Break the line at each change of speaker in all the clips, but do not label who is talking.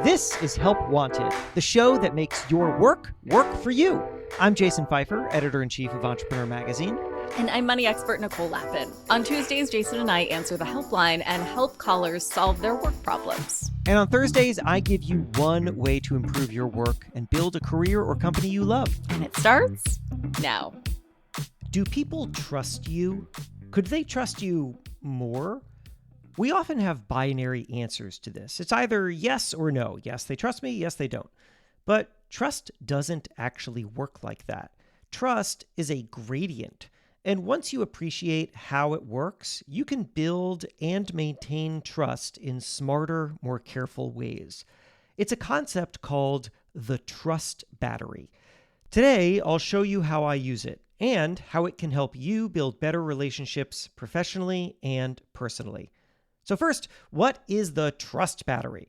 This is Help Wanted, the show that makes your work work for you. I'm Jason Pfeiffer, editor-in-chief of Entrepreneur Magazine.
And I'm money expert Nicole Lappin. On Tuesdays, Jason and I answer the helpline and help callers solve their work problems.
And on Thursdays, I give you one way to improve your work and build a career or company you love.
And it starts now.
Do people trust you? Could they trust you more? We often have binary answers to this. It's either yes or no. Yes, they trust me. Yes, they don't. But trust doesn't actually work like that. Trust is a gradient. And once you appreciate how it works, you can build and maintain trust in smarter, more careful ways. It's a concept called the trust battery. Today, I'll show you how I use it and how it can help you build better relationships professionally and personally. So first, what is the trust battery?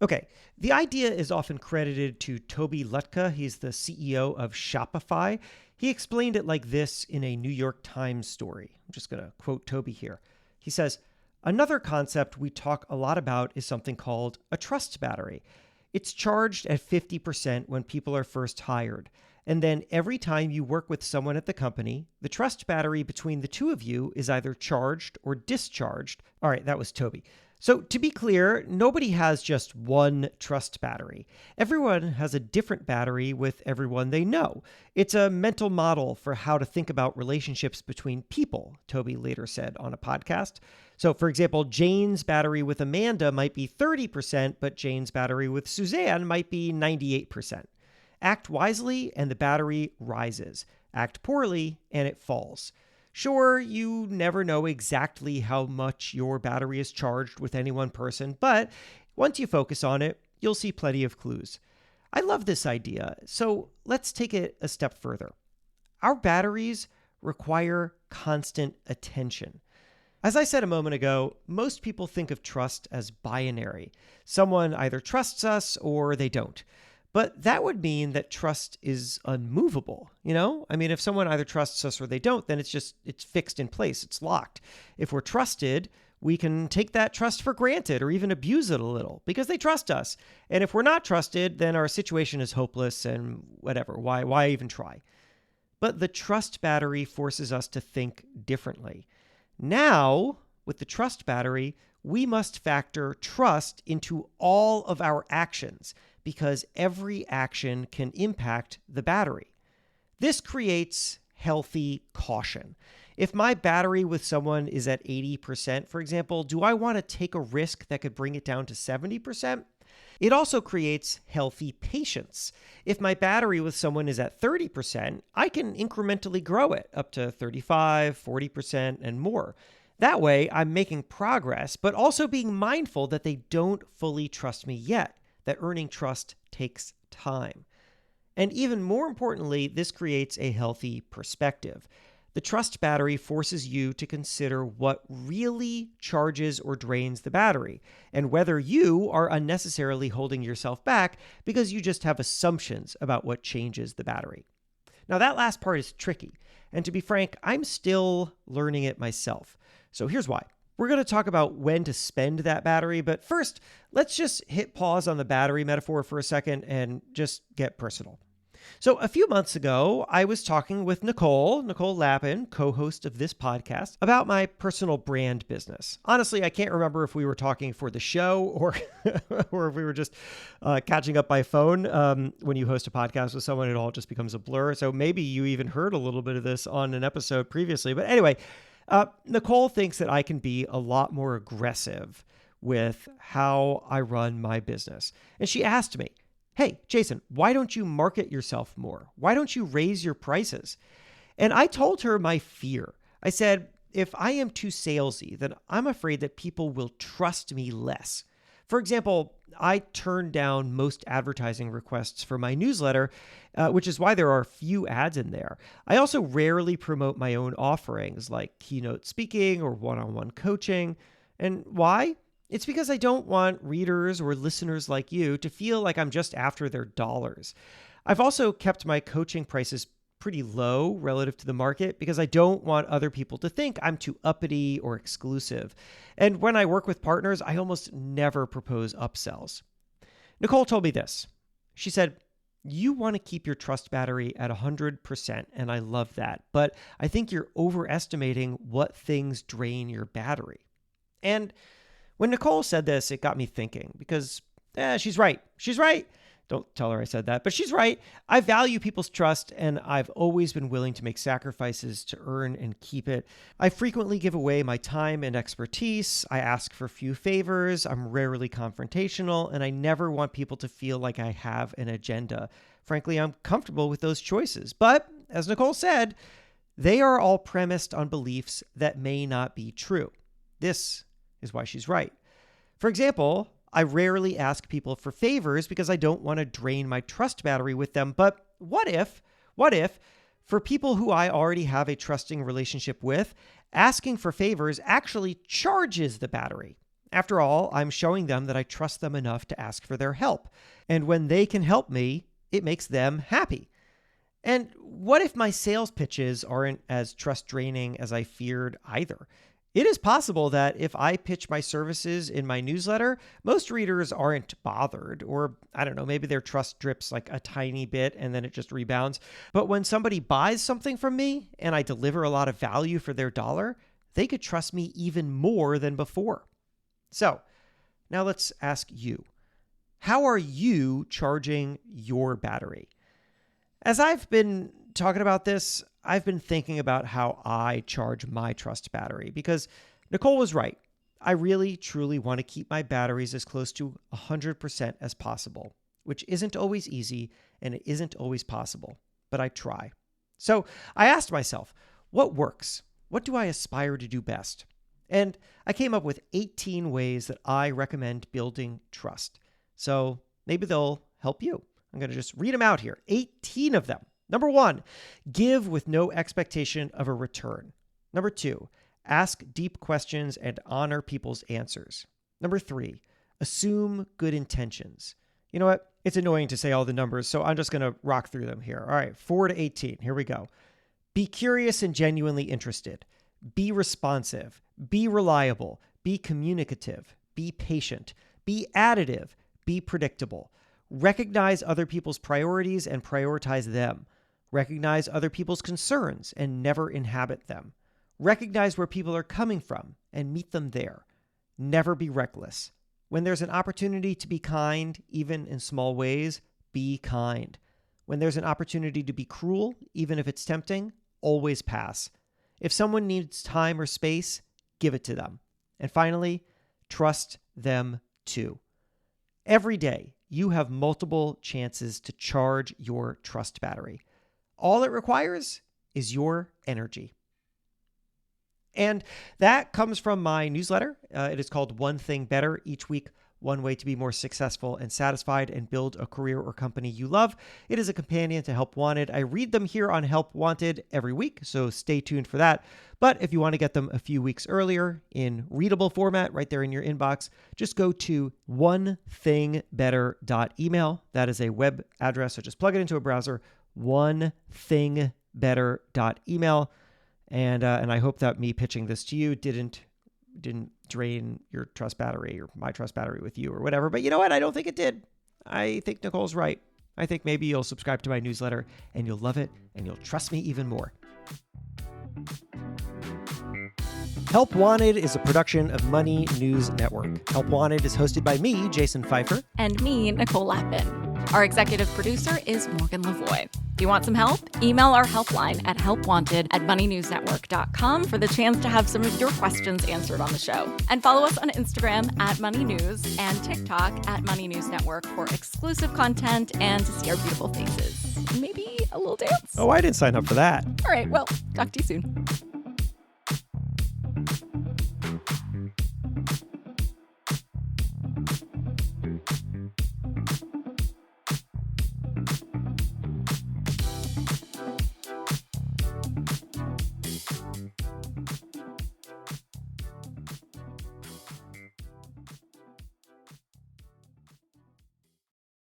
Okay, the idea is often credited to Tobi Lütke. He's the CEO of Shopify. He explained it like this in a New York Times story. I'm just going to quote Tobi here. He says, "Another concept we talk a lot about is something called a trust battery. It's charged at 50% when people are first hired. And then every time you work with someone at the company, the trust battery between the two of you is either charged or discharged." All right, that was Tobi. So to be clear, nobody has just one trust battery. Everyone has a different battery with everyone they know. It's a mental model for how to think about relationships between people, Tobi later said on a podcast. So for example, Jane's battery with Amanda might be 30%, but Jane's battery with Suzanne might be 98%. Act wisely and the battery rises. Act poorly and it falls. Sure, you never know exactly how much your battery is charged with any one person, but once you focus on it, you'll see plenty of clues. I love this idea, so let's take it a step further. Our batteries require constant attention. As I said a moment ago, most people think of trust as binary. Someone either trusts us or they don't. But that would mean that trust is unmovable, you know? I mean, if someone either trusts us or they don't, then it's fixed in place, it's locked. If we're trusted, we can take that trust for granted or even abuse it a little because they trust us. And if we're not trusted, then our situation is hopeless and whatever, why even try? But the trust battery forces us to think differently. Now, with the trust battery, we must factor trust into all of our actions, because every action can impact the battery. This creates healthy caution. If my battery with someone is at 80%, for example, do I want to take a risk that could bring it down to 70%? It also creates healthy patience. If my battery with someone is at 30%, I can incrementally grow it up to 35, 40%, and more. That way, I'm making progress, but also being mindful that they don't fully trust me yet, that earning trust takes time. And even more importantly, this creates a healthy perspective. The trust battery forces you to consider what really charges or drains the battery, and whether you are unnecessarily holding yourself back because you just have assumptions about what changes the battery. Now, that last part is tricky, and to be frank, I'm still learning it myself. So here's why. We're going to talk about when to spend that battery, but first, let's just hit pause on the battery metaphor for a second and just get personal. So a few months ago, I was talking with Nicole Lappin, co-host of this podcast, about my personal brand business. Honestly, I can't remember if we were talking for the show or or if we were just catching up by phone. When you host a podcast with someone, it all just becomes a blur. So maybe you even heard a little bit of this on an episode previously. But anyway, Nicole thinks that I can be a lot more aggressive with how I run my business. And she asked me, "Hey, Jason, why don't you market yourself more? Why don't you raise your prices?" And I told her my fear. I said, if I am too salesy, then I'm afraid that people will trust me less. For example, I turned down most advertising requests for my newsletter, which is why there are few ads in there. I also rarely promote my own offerings like keynote speaking or one-on-one coaching. And why? It's because I don't want readers or listeners like you to feel like I'm just after their dollars. I've also kept my coaching prices pretty low relative to the market because I don't want other people to think I'm too uppity or exclusive. And when I work with partners, I almost never propose upsells. Nicole told me this. She said, "You want to keep your trust battery at 100%, and I love that. But I think you're overestimating what things drain your battery." And when Nicole said this, it got me thinking because she's right. She's right. Don't tell her I said that, but she's right. I value people's trust, and I've always been willing to make sacrifices to earn and keep it. I frequently give away my time and expertise. I ask for few favors. I'm rarely confrontational, and I never want people to feel like I have an agenda. Frankly, I'm comfortable with those choices. But as Nicole said, they are all premised on beliefs that may not be true. This is why she's right. For example, I rarely ask people for favors because I don't want to drain my trust battery with them. But what if, for people who I already have a trusting relationship with, asking for favors actually charges the battery? After all, I'm showing them that I trust them enough to ask for their help. And when they can help me, it makes them happy. And what if my sales pitches aren't as trust draining as I feared either? It is possible that if I pitch my services in my newsletter, most readers aren't bothered, or I don't know, maybe their trust drips like a tiny bit and then it just rebounds. But when somebody buys something from me and I deliver a lot of value for their dollar, they could trust me even more than before. So now let's ask you, how are you charging your battery? As I've been talking about this, I've been thinking about how I charge my trust battery because Nicole was right. I really, truly want to keep my batteries as close to 100% as possible, which isn't always easy and it isn't always possible, but I try. So I asked myself, what works? What do I aspire to do best? And I came up with 18 ways that I recommend building trust. So maybe they'll help you. I'm going to just read them out here. 18 of them. Number 1, give with no expectation of a return. Number 2, ask deep questions and honor people's answers. Number 3, assume good intentions. You know what? It's annoying to say all the numbers, so I'm just going to rock through them here. All right, 4 to 18. Here we go. Be curious and genuinely interested. Be responsive. Be reliable. Be communicative. Be patient. Be additive. Be predictable. Recognize other people's priorities and prioritize them. Recognize other people's concerns and never inhabit them. Recognize where people are coming from and meet them there. Never be reckless. When there's an opportunity to be kind, even in small ways, be kind. When there's an opportunity to be cruel, even if it's tempting, always pass. If someone needs time or space, give it to them. And finally, trust them too. Every day, you have multiple chances to charge your trust battery. All it requires is your energy. And that comes from my newsletter. It is called One Thing Better. Each week, one way to be more successful and satisfied and build a career or company you love. It is a companion to Help Wanted. I read them here on Help Wanted every week, so stay tuned for that. But if you want to get them a few weeks earlier in readable format right there in your inbox, just go to onethingbetter.email. That is a web address, so just plug it into a browser, onethingbetter.email. And I hope that me pitching this to you didn't drain your trust battery or my trust battery with you or whatever. But you know what? I don't think it did. I think Nicole's right. I think maybe you'll subscribe to my newsletter and you'll love it and you'll trust me even more. Help Wanted is a production of Money News Network. Help Wanted is hosted by me, Jason Pfeiffer.
And me, Nicole Lappin. Our executive producer is Morgan Lavoie. If you want some help, email our helpline at helpwanted@moneynewsnetwork.com for the chance to have some of your questions answered on the show. And follow us on Instagram at Money News and TikTok at Money News Network for exclusive content and to see our beautiful faces. And maybe a little dance.
Oh, I didn't sign up for that.
All right, well, talk to you soon.